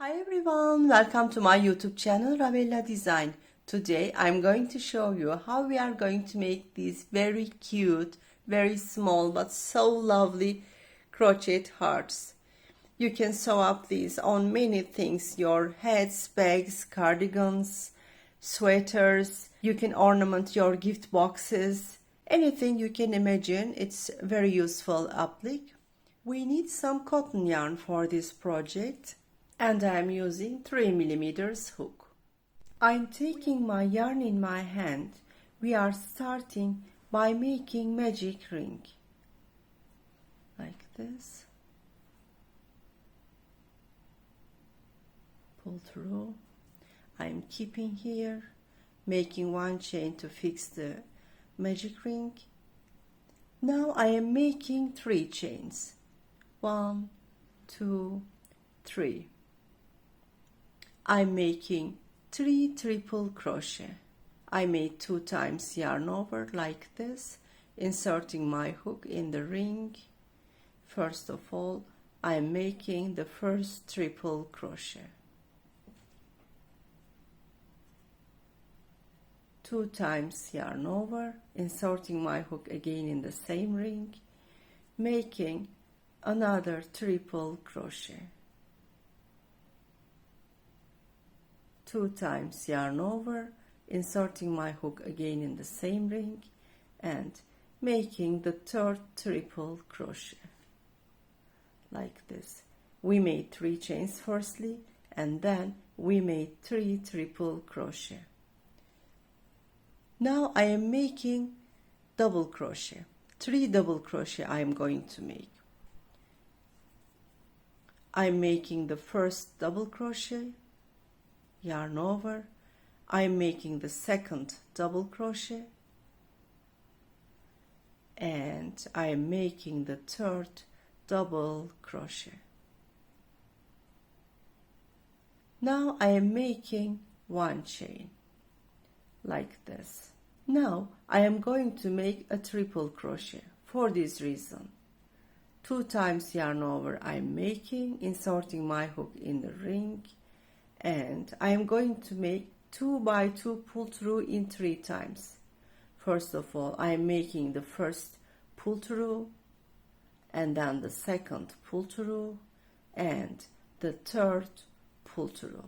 Hi everyone, welcome to my YouTube channel Ravella Design. Today I'm going to show you how we are going to make these very cute, very small but so lovely crochet hearts. You can sew up these on many things, your hats, bags, cardigans, sweaters. You can ornament your gift boxes, anything you can imagine. It's very useful applique. We need some cotton yarn for this project. And I am using 3mm hook. I'm taking my yarn in my hand. We are starting by making magic ring. Like this. Pull through. I'm keeping here, making one chain to fix the magic ring. Now I am making 3 chains. 1, 2, 3. I'm making 3 triple crochet. I made 2 times yarn over like this, inserting my hook in the ring. First of all, I'm making the first triple crochet. 2 times yarn over, inserting my hook again in the same ring, making another triple crochet. 2 times yarn over, inserting my hook again in the same ring and making the third triple crochet. Like this. We made 3 chains firstly and then we made 3 triple crochet. Now I am making double crochet. 3 double crochet I am going to make. I'm making the first double crochet, yarn over. I'm making the second double crochet and I'm making the third double crochet. Now I am making 1 chain like this. Now I am going to make a triple crochet. For this reason, 2 times yarn over I'm making, inserting my hook in the ring, and I am going to make 2 by 2 pull through in 3 times. First of all, I am making the first pull through and then the second pull through and the third pull through.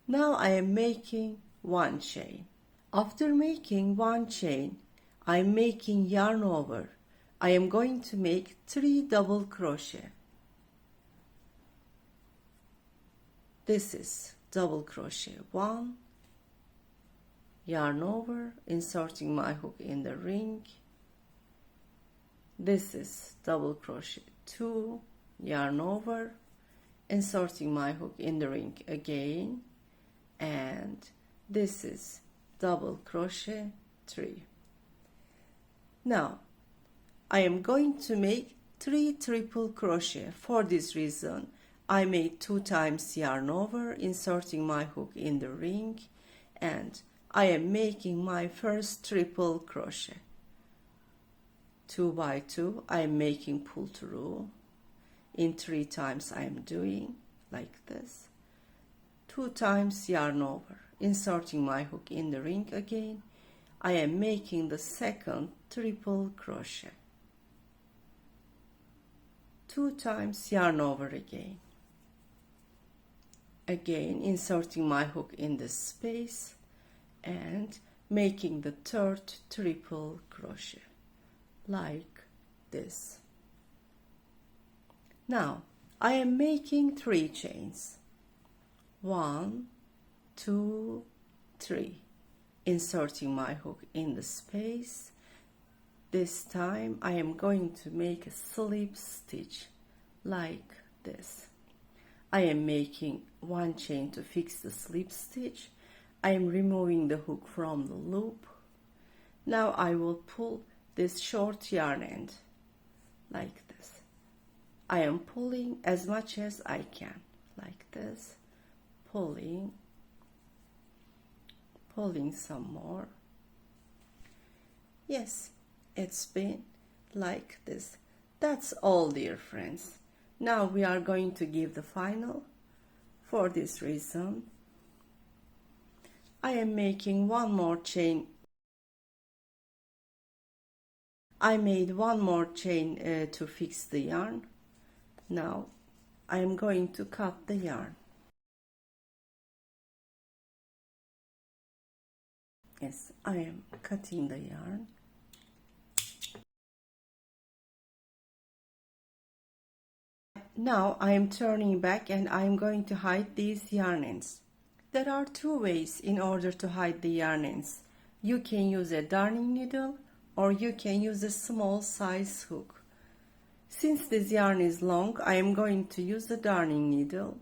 Now I am making 1 chain. After making 1 chain, I am making yarn over. I am going to make 3 double crochet. This is double crochet 1, yarn over, inserting my hook in the ring. This is double crochet 2, yarn over, inserting my hook in the ring again, and this is double crochet 3. Now I am going to make 3 triple crochet. For this reason, I made 2 times yarn over, inserting my hook in the ring, and I am making my first triple crochet. 2 by 2 I am making pull through. In 3 times I am doing like this. 2 times yarn over, inserting my hook in the ring again. I am making the second triple crochet. 2 times yarn over again. Again, inserting my hook in the space and making the third triple crochet like this. Now I am making 3 chains. 1, 2, 3, inserting my hook in the space. This time I am going to make a slip stitch like this. I am making 1 chain to fix the slip stitch. I am removing the hook from the loop. Now I will pull this short yarn end like this. I am pulling as much as I can like this, pulling some more. Yes, it's been like this. That's all, dear friends. Now we are going to give the final For this reason, I am making one more chain. I made one more chain to fix the yarn. Now I am going to cut the yarn. Yes, I am cutting the yarn. Now I am turning back and I am going to hide these yarn ends. There are two ways in order to hide the yarn ends. You can use a darning needle or you can use a small size hook. Since this yarn is long, I am going to use the darning needle.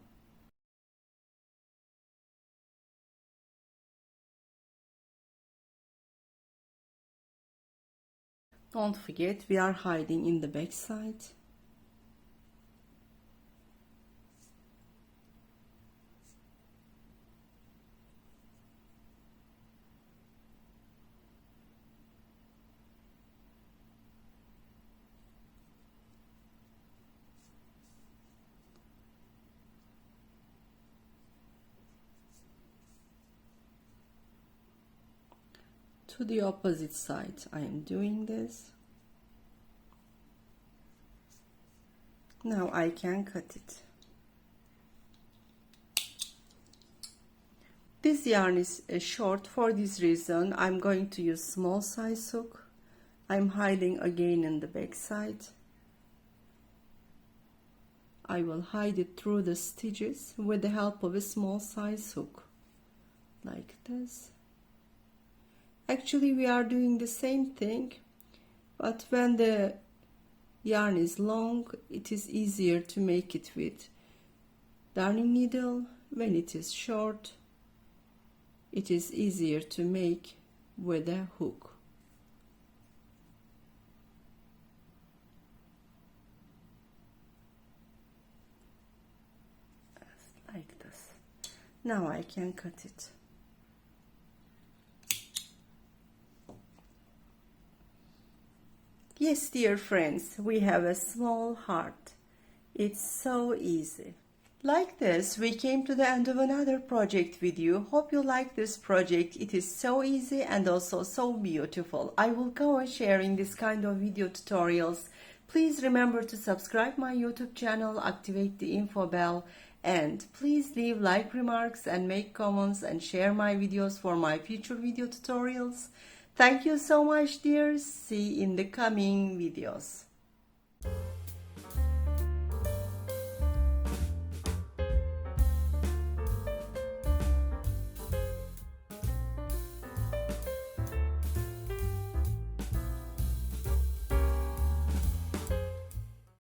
Don't forget, we are hiding in the back side. To the opposite side, I am doing this. Now I can cut it. This yarn is short. For this reason, I'm going to use small size hook. I'm hiding again in the back side. I will hide it through the stitches with the help of a small size hook, like this. Actually, we are doing the same thing, but when the yarn is long, it is easier to make it with darning needle. When it is short, it is easier to make with a hook. Like this. Now I can cut it. Yes, dear friends, we have a small heart. It's so easy. Like this, we came to the end of another project with you. Hope you like this project. It is so easy and also so beautiful. I will go on sharing this kind of video tutorials. Please remember to subscribe my YouTube channel, activate the info bell, and please leave like remarks and make comments and share my videos for my future video tutorials. Thank you so much, dears. See you in the coming videos.